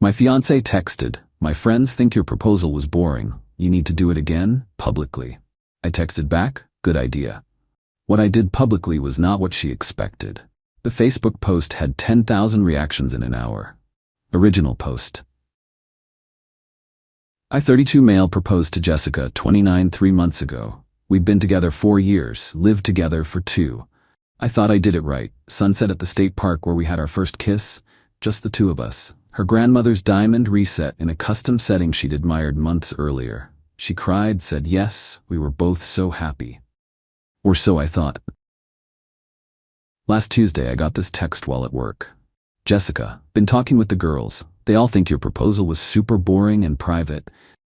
My fiancé texted, "My friends think your proposal was boring. You need to do it again, publicly." I texted back, "Good idea." What I did publicly was not what she expected. The Facebook post had 10,000 reactions in an hour. Original post. I, 32 male, proposed to Jessica, 29, 3 months ago. We'd been together 4 years, lived together for 2. I thought I did it right. Sunset at the state park where we had our first kiss, just the 2 of us. Her grandmother's diamond reset in a custom setting she'd admired months earlier. She cried, said yes, we were both so happy. Or so I thought. Last Tuesday I got this text while at work. "Jessica, been talking with the girls. They all think your proposal was super boring and private.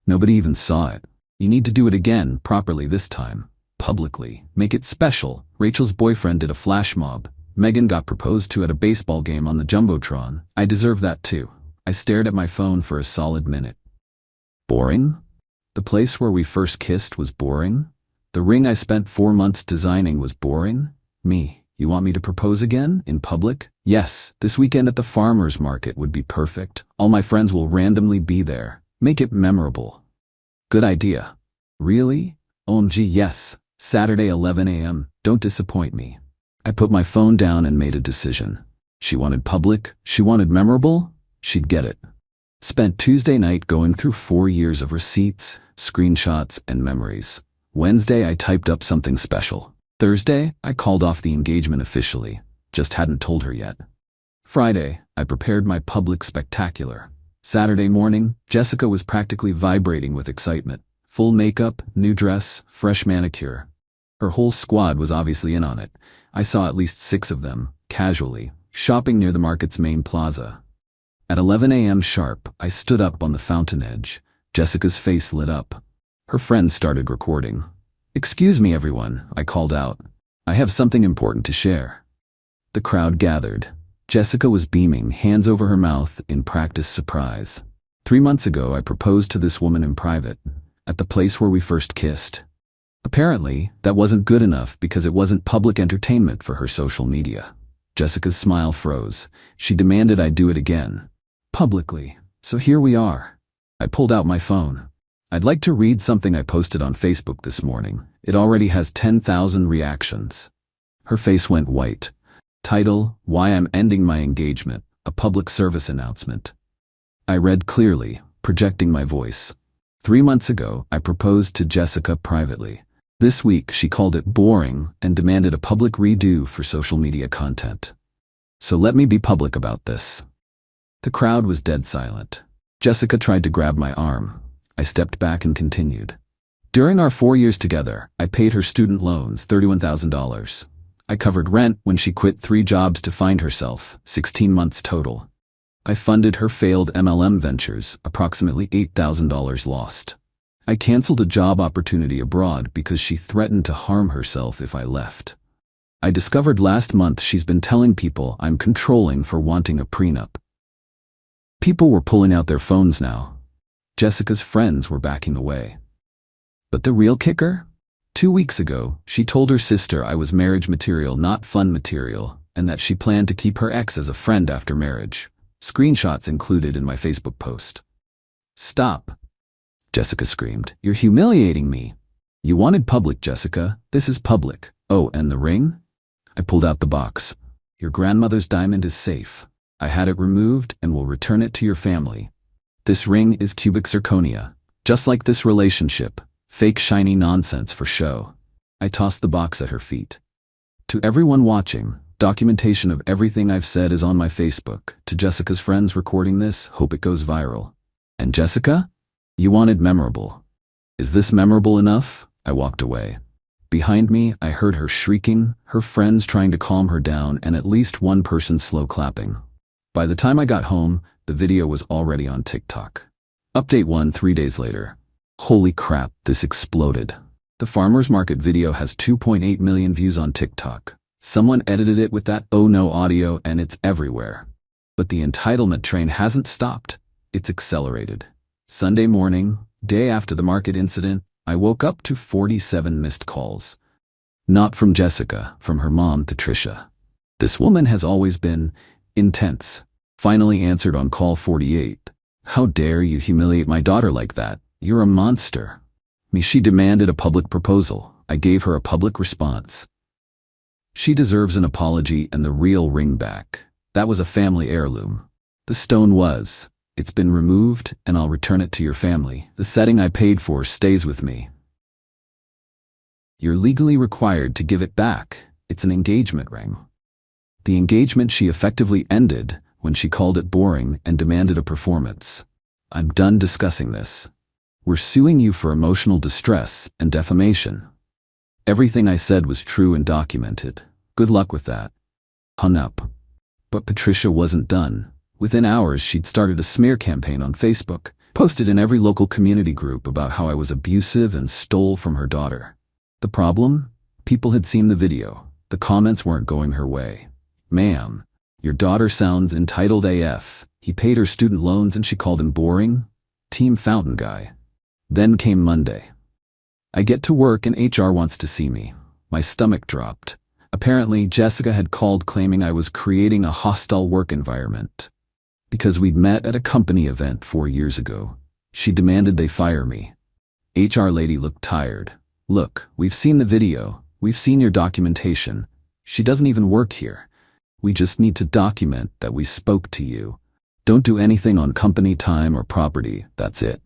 Nobody even saw it. You need to do it again, properly this time. Publicly. Make it special. Rachel's boyfriend did a flash mob. Megan got proposed to at a baseball game on the Jumbotron. I deserve that too." I stared at my phone for a solid minute. Boring? The place where we first kissed was boring? The ring I spent 4 months designing was boring? Me, you want me to propose again? In public? Yes, this weekend at the farmer's market would be perfect. All my friends will randomly be there. Make it memorable. Good idea. Really? OMG, yes. Saturday 11 a.m. Don't disappoint me. I put my phone down and made a decision. She wanted public, she wanted memorable, she'd get it. Spent Tuesday night going through 4 years of receipts, screenshots, and memories. Wednesday, I typed up something special. Thursday, I called off the engagement officially. Just hadn't told her yet. Friday, I prepared my public spectacular. Saturday morning, Jessica was practically vibrating with excitement. Full makeup, new dress, fresh manicure. Her whole squad was obviously in on it. I saw at least 6 of them, casually, shopping near the market's main plaza. At 11 a.m. sharp, I stood up on the fountain edge. Jessica's face lit up. Her friends started recording. "Excuse me, everyone," I called out. "I have something important to share." The crowd gathered. Jessica was beaming, hands over her mouth, in practiced surprise. 3 months ago, I proposed to this woman in private, at the place where we first kissed. Apparently, that wasn't good enough because it wasn't public entertainment for her social media. Jessica's smile froze. She demanded I do it again. Publicly. So here we are. I pulled out my phone. "I'd like to read something I posted on Facebook this morning. It already has 10,000 reactions." Her face went white. Title, "Why I'm Ending My Engagement, a Public Service Announcement." I read clearly, projecting my voice. 3 months ago, I proposed to Jessica privately. This week, she called it boring and demanded a public redo for social media content. So let me be public about this. The crowd was dead silent. Jessica tried to grab my arm. I stepped back and continued. During our 4 years together, I paid her student loans, $31,000. I covered rent when she quit 3 jobs to find herself, 16 months total. I funded her failed MLM ventures, approximately $8,000 lost. I canceled a job opportunity abroad because she threatened to harm herself if I left. I discovered last month she's been telling people I'm controlling for wanting a prenup. People were pulling out their phones now. Jessica's friends were backing away. But the real kicker? 2 weeks ago, she told her sister I was marriage material, not fun material, and that she planned to keep her ex as a friend after marriage. Screenshots included in my Facebook post. "Stop," Jessica screamed. "You're humiliating me." "You wanted public, Jessica. This is public." "Oh, and the ring?" I pulled out the box. "Your grandmother's diamond is safe. I had it removed and will return it to your family. This ring is cubic zirconia, just like this relationship. Fake shiny nonsense for show." I tossed the box at her feet. To everyone watching, documentation of everything I've said is on my Facebook. To Jessica's friends recording this, hope it goes viral. And Jessica? You wanted memorable. Is this memorable enough? I walked away. Behind me, I heard her shrieking, her friends trying to calm her down, and at least one person slow clapping. By the time I got home, the video was already on TikTok. Update 1 3 days later. Holy crap, this exploded. The farmer's market video has 2.8 million views on TikTok. Someone edited it with that "oh no" audio and it's everywhere. But the entitlement train hasn't stopped. It's accelerated. Sunday morning, day after the market incident, I woke up to 47 missed calls. Not from Jessica, from her mom, Patricia. This woman has always been intense. Finally answered on call 48. How dare you humiliate my daughter like that? You're a monster. She demanded a public proposal. I gave her a public response. She deserves an apology and the real ring back. That was a family heirloom. The stone was. It's been removed, and I'll return it to your family. The setting I paid for stays with me. You're legally required to give it back. It's an engagement ring. The engagement she effectively ended when she called it boring and demanded a performance. I'm done discussing this. We're suing you for emotional distress and defamation. Everything I said was true and documented. Good luck with that. Hung up. But Patricia wasn't done. Within hours, she'd started a smear campaign on Facebook, posted in every local community group about how I was abusive and stole from her daughter. The problem? People had seen the video. The comments weren't going her way. Ma'am, your daughter sounds entitled AF. He paid her student loans and she called him boring? Team Fountain Guy. Then came Monday. I get to work and HR wants to see me. My stomach dropped. Apparently, Jessica had called claiming I was creating a hostile work environment. Because we'd met at a company event 4 years ago, she demanded they fire me. HR lady looked tired. Look, we've seen the video. We've seen your documentation. She doesn't even work here. We just need to document that we spoke to you. Don't do anything on company time or property, that's it.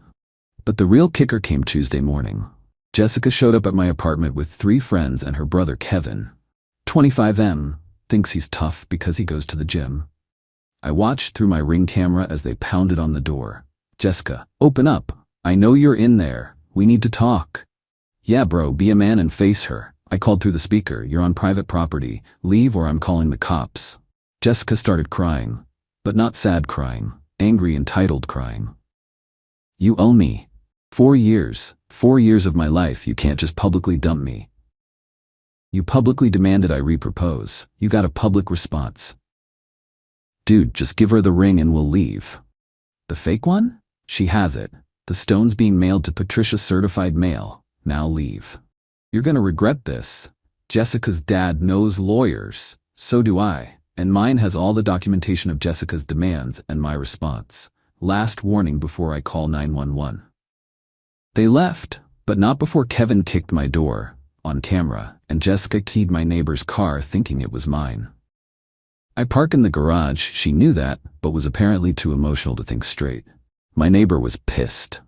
But the real kicker came Tuesday morning. Jessica showed up at my apartment with 3 friends and her brother Kevin. 25M, thinks he's tough because he goes to the gym. I watched through my Ring camera as they pounded on the door. Jessica, open up. I know you're in there. We need to talk. Yeah, bro, be a man and face her. I called through the speaker. You're on private property. Leave or I'm calling the cops. Jessica started crying, but not sad crying, angry, entitled crying. You owe me. 4 years. 4 years of my life. You can't just publicly dump me. You publicly demanded I repropose. You got a public response. Dude, just give her the ring and we'll leave. The fake one? She has it. The stone's being mailed to Patricia certified mail. Now leave. You're gonna regret this. Jessica's dad knows lawyers. So do I. And mine has all the documentation of Jessica's demands and my response. Last warning before I call 911. They left, but not before Kevin kicked my door, on camera, and Jessica keyed my neighbor's car thinking it was mine. I park in the garage. She knew that, but was apparently too emotional to think straight. My neighbor was pissed.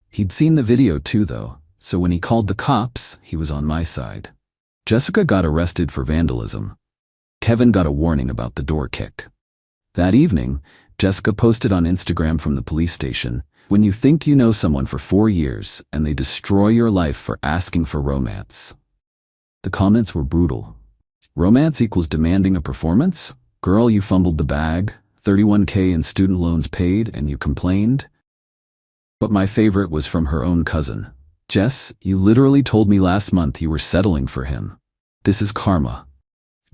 He'd seen the video too, though, so when he called the cops, he was on my side. Jessica got arrested for vandalism. Kevin got a warning about the door kick. That evening, Jessica posted on Instagram from the police station, when you think you know someone for 4 years and they destroy your life for asking for romance. The comments were brutal. Romance equals demanding a performance? Girl, you fumbled the bag, $31K in student loans paid, and you complained? But my favorite was from her own cousin. Jess, you literally told me last month you were settling for him. This is karma.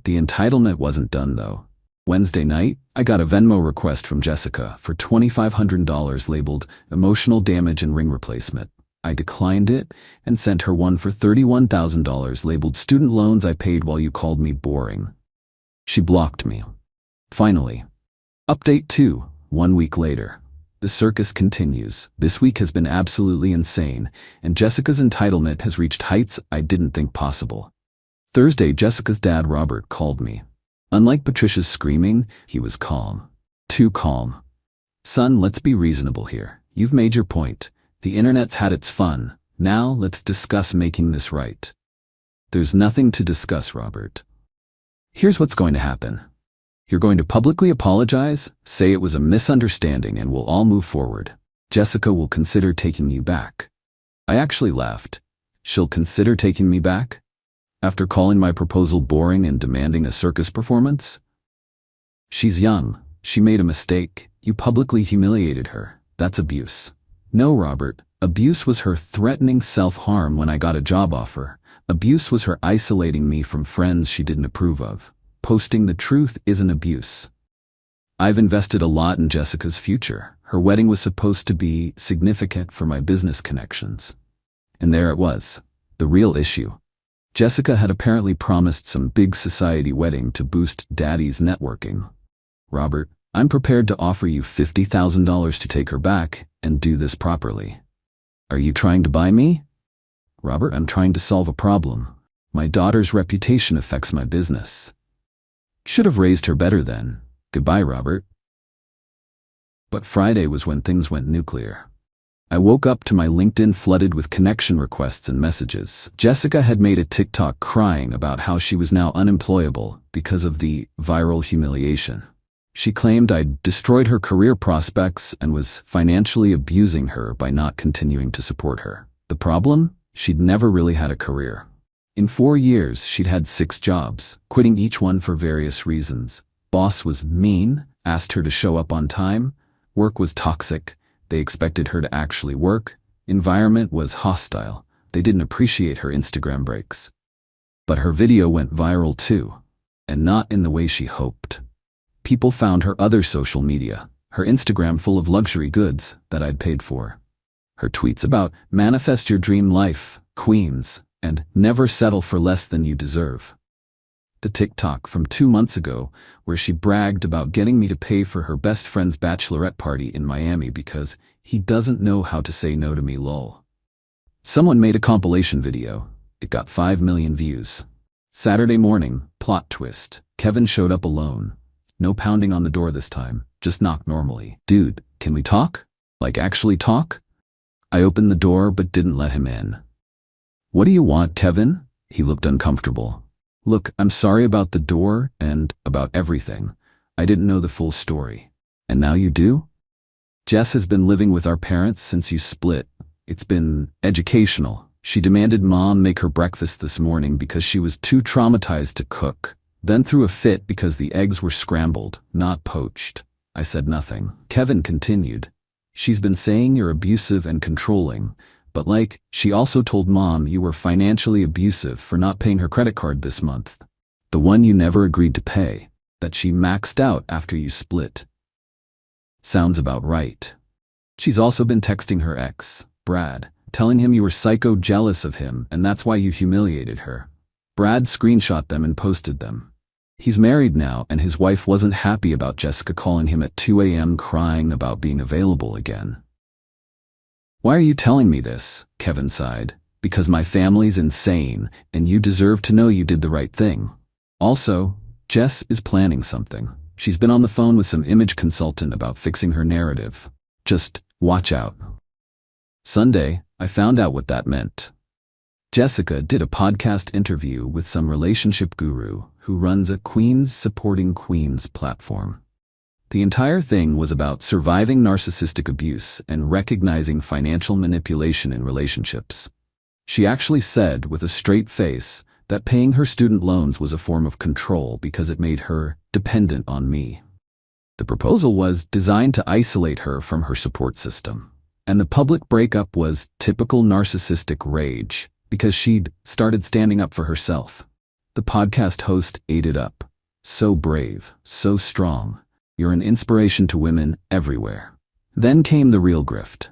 The entitlement wasn't done, though. Wednesday night, I got a Venmo request from Jessica for $2,500 labeled emotional damage and ring replacement. I declined it and sent her one for $31,000 labeled student loans I paid while you called me boring. She blocked me. Finally. Update 2, 1 week later. The circus continues. This week has been absolutely insane, and Jessica's entitlement has reached heights I didn't think possible. Thursday, Jessica's dad, Robert, called me. Unlike Patricia's screaming, he was calm. Too calm. Son, let's be reasonable here. You've made your point. The internet's had its fun. Now let's discuss making this right. There's nothing to discuss, Robert. Here's what's going to happen. You're going to publicly apologize, say it was a misunderstanding, and we'll all move forward. Jessica will consider taking you back. I actually laughed. She'll consider taking me back? After calling my proposal boring and demanding a circus performance? She's young. She made a mistake. You publicly humiliated her. That's abuse. No, Robert. Abuse was her threatening self-harm when I got a job offer. Abuse was her isolating me from friends she didn't approve of. Posting the truth isn't abuse. I've invested a lot in Jessica's future. Her wedding was supposed to be significant for my business connections. And there it was, the real issue. Jessica had apparently promised some big society wedding to boost Daddy's networking. Robert, I'm prepared to offer you $50,000 to take her back and do this properly. Are you trying to buy me? Robert, I'm trying to solve a problem. My daughter's reputation affects my business. Should have raised her better then. Goodbye, Robert. But Friday was when things went nuclear. I woke up to my LinkedIn flooded with connection requests and messages. Jessica had made a TikTok crying about how she was now unemployable because of the viral humiliation. She claimed I'd destroyed her career prospects and was financially abusing her by not continuing to support her. The problem? She'd never really had a career. In 4 years, she'd had 6 jobs, quitting each one for various reasons. Boss was mean, asked her to show up on time. Work was toxic. They expected her to actually work. Environment was hostile. They didn't appreciate her Instagram breaks. But her video went viral too, and not in the way she hoped. People found her other social media, her Instagram full of luxury goods that I'd paid for. Her tweets about manifest your dream life, queens, and never settle for less than you deserve. The TikTok from 2 months ago where she bragged about getting me to pay for her best friend's bachelorette party in Miami because he doesn't know how to say no to me lol. Someone made a compilation video. It got 5 million views. Saturday morning, plot twist. Kevin showed up alone. No pounding on the door this time, just knock normally. Dude, can we talk? Like actually talk? I opened the door but didn't let him in. What do you want, Kevin? He looked uncomfortable. Look, I'm sorry about the door and about everything. I didn't know the full story. And now you do? Jess has been living with our parents since you split. It's been educational. She demanded Mom make her breakfast this morning because she was too traumatized to cook, then threw a fit because the eggs were scrambled, not poached. I said nothing. Kevin continued. She's been saying you're abusive and controlling, but she also told Mom you were financially abusive for not paying her credit card this month. The one you never agreed to pay, that she maxed out after you split. Sounds about right. She's also been texting her ex, Brad, telling him you were psycho jealous of him and that's why you humiliated her. Brad screenshot them and posted them. He's married now and his wife wasn't happy about Jessica calling him at 2 a.m. crying about being available again. Why are you telling me this? Kevin sighed. Because my family's insane, and you deserve to know you did the right thing. Also, Jess is planning something. She's been on the phone with some image consultant about fixing her narrative. Just watch out. Sunday, I found out what that meant. Jessica did a podcast interview with some relationship guru who runs a Queens Supporting Queens platform. The entire thing was about surviving narcissistic abuse and recognizing financial manipulation in relationships. She actually said with a straight face that paying her student loans was a form of control because it made her dependent on me. The proposal was designed to isolate her from her support system. And the public breakup was typical narcissistic rage because she'd started standing up for herself. The podcast host ate it up. So brave, so strong. You're an inspiration to women everywhere. Then came the real grift.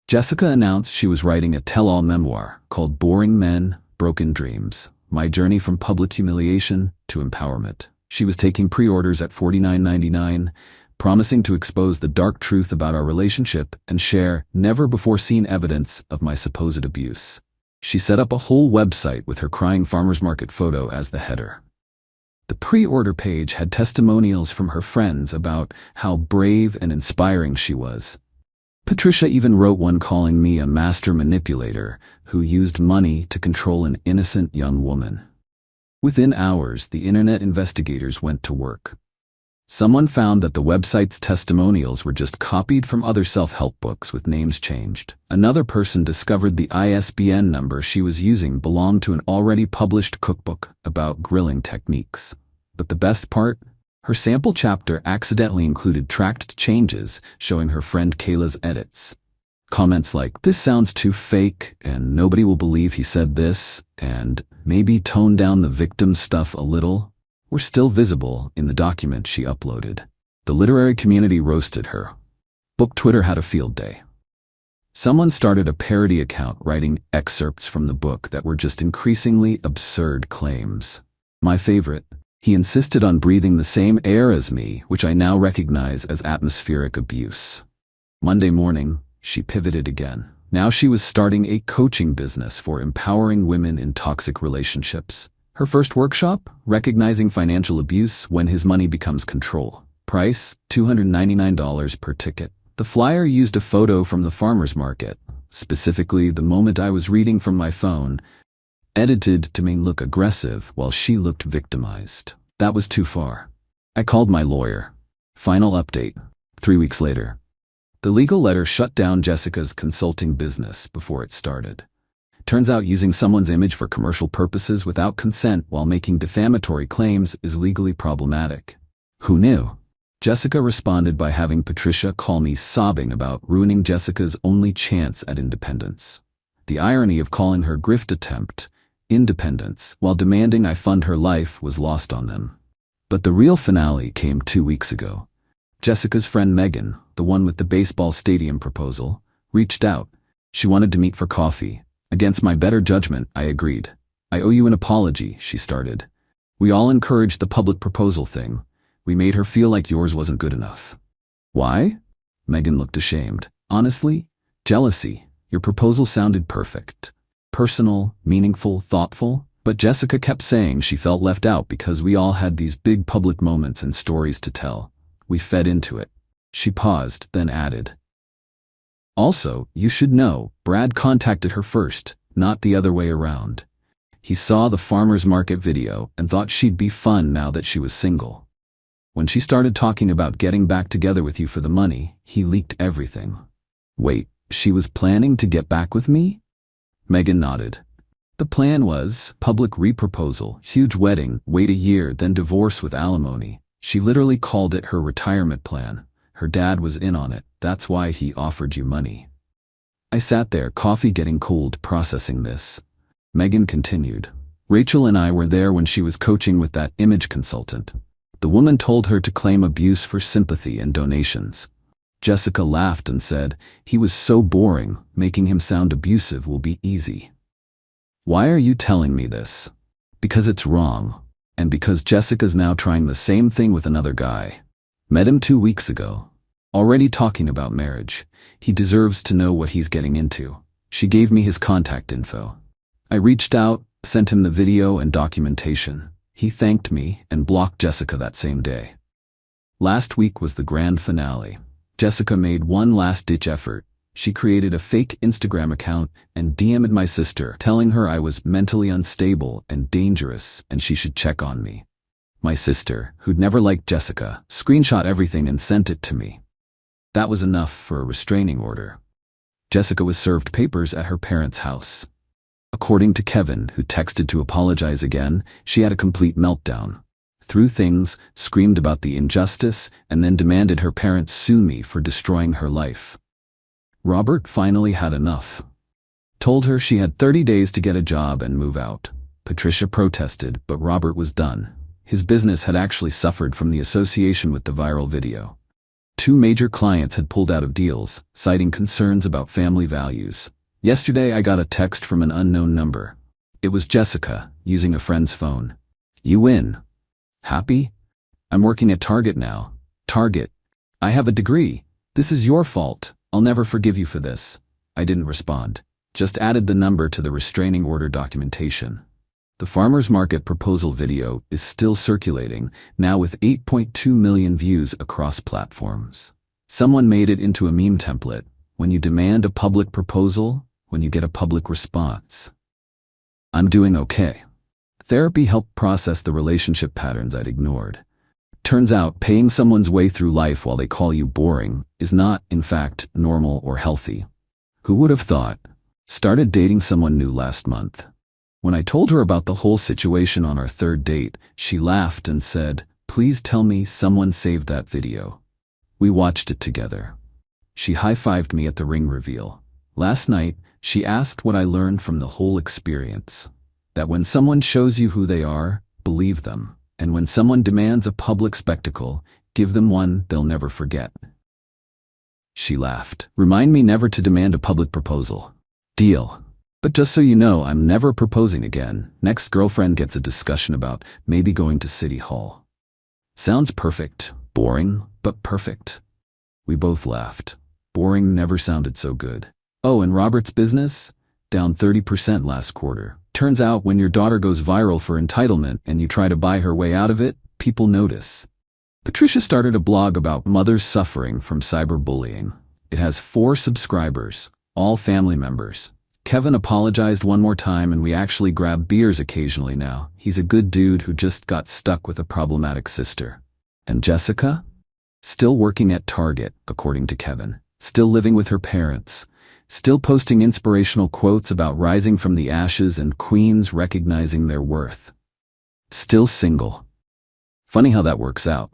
Jessica announced she was writing a tell-all memoir called Boring Men, Broken Dreams, My Journey from Public Humiliation to Empowerment. She was taking pre-orders at $49.99, promising to expose the dark truth about our relationship and share never-before-seen evidence of my supposed abuse. She set up a whole website with her crying farmer's market photo as the header. The pre-order page had testimonials from her friends about how brave and inspiring she was. Patricia even wrote one calling me a master manipulator who used money to control an innocent young woman. Within hours, the internet investigators went to work. Someone found that the website's testimonials were just copied from other self-help books with names changed. Another person discovered the ISBN number she was using belonged to an already published cookbook about grilling techniques. But the best part? Her sample chapter accidentally included tracked changes showing her friend Kayla's edits. Comments like, "This sounds too fake," and "Nobody will believe he said this," and "Maybe tone down the victim stuff a little," were still visible in the document she uploaded. The literary community roasted her. Book Twitter had a field day. Someone started a parody account writing excerpts from the book that were just increasingly absurd claims. My favorite, He insisted on breathing the same air as me, which I now recognize as atmospheric abuse. Monday morning, she pivoted again. Now she was starting a coaching business for empowering women in toxic relationships. Her first workshop, recognizing financial abuse when his money becomes control. Price, $299 per ticket. The flyer used a photo from the farmer's market, specifically the moment I was reading from my phone, edited to make me look aggressive while she looked victimized. That was too far. I called my lawyer. Final update, 3 weeks later. The legal letter shut down Jessica's consulting business before it started. Turns out using someone's image for commercial purposes without consent while making defamatory claims is legally problematic. Who knew? Jessica responded by having Patricia call me sobbing about ruining Jessica's only chance at independence. The irony of calling her grift attempt independence while demanding I fund her life was lost on them. But the real finale came 2 weeks ago. Jessica's friend Megan, the one with the baseball stadium proposal, reached out. She wanted to meet for coffee. Against my better judgment, I agreed. I owe you an apology, she started. We all encouraged the public proposal thing. We made her feel like yours wasn't good enough. Why? Megan looked ashamed. Honestly, jealousy. Your proposal sounded perfect. Personal, meaningful, thoughtful, but Jessica kept saying she felt left out because we all had these big public moments and stories to tell. We fed into it. She paused, then added. Also, you should know, Brad contacted her first, not the other way around. He saw the farmer's market video and thought she'd be fun now that she was single. When she started talking about getting back together with you for the money, he leaked everything. Wait, she was planning to get back with me? Megan nodded. The plan was public reproposal, huge wedding, wait a year, then divorce with alimony. She literally called it her retirement plan. Her dad was in on it. That's why he offered you money. I sat there, coffee getting cold, processing this. Megan continued. Rachel and I were there when she was coaching with that image consultant. The woman told her to claim abuse for sympathy and donations. Jessica laughed and said, he was so boring, making him sound abusive will be easy. Why are you telling me this? Because it's wrong. And because Jessica's now trying the same thing with another guy. Met him 2 weeks ago. Already talking about marriage. He deserves to know what he's getting into. She gave me his contact info. I reached out, sent him the video and documentation. He thanked me and blocked Jessica that same day. Last week was the grand finale. Jessica made one last-ditch effort. She created a fake Instagram account and DM'd my sister, telling her I was mentally unstable and dangerous and she should check on me. My sister, who'd never liked Jessica, screenshot everything and sent it to me. That was enough for a restraining order. Jessica was served papers at her parents' house. According to Kevin, who texted to apologize again, she had a complete meltdown. Threw things, screamed about the injustice, and then demanded her parents sue me for destroying her life. Robert finally had enough. Told her she had 30 days to get a job and move out. Patricia protested, but Robert was done. His business had actually suffered from the association with the viral video. 2 major clients had pulled out of deals, citing concerns about family values. Yesterday I got a text from an unknown number. It was Jessica, using a friend's phone. You win. Happy? I'm working at Target now. Target. I have a degree. This is your fault. I'll never forgive you for this. I didn't respond. Just added the number to the restraining order documentation. The farmer's market proposal video is still circulating, now with 8.2 million views across platforms. Someone made it into a meme template. When you demand a public proposal, when you get a public response. I'm doing okay. Therapy helped process the relationship patterns I'd ignored. Turns out paying someone's way through life while they call you boring is not, in fact, normal or healthy. Who would have thought? Started dating someone new last month. When I told her about the whole situation on our 3rd date, she laughed and said, please tell me someone saved that video. We watched it together. She high-fived me at the ring reveal. Last night, she asked what I learned from the whole experience. That when someone shows you who they are, believe them. And when someone demands a public spectacle, give them one they'll never forget. She laughed. Remind me never to demand a public proposal. Deal. But just so you know, I'm never proposing again. Next girlfriend gets a discussion about maybe going to City Hall. Sounds perfect. Boring, but perfect. We both laughed. Boring never sounded so good. Oh, and Robert's business? Down 30% last quarter. Turns out when your daughter goes viral for entitlement and you try to buy her way out of it, people notice. Patricia started a blog about mothers suffering from cyberbullying. It has 4 subscribers, all family members. Kevin apologized one more time and we actually grab beers occasionally now. He's a good dude who just got stuck with a problematic sister. And Jessica? Still working at Target, according to Kevin. Still living with her parents. Still posting inspirational quotes about rising from the ashes and queens recognizing their worth. Still single. Funny how that works out.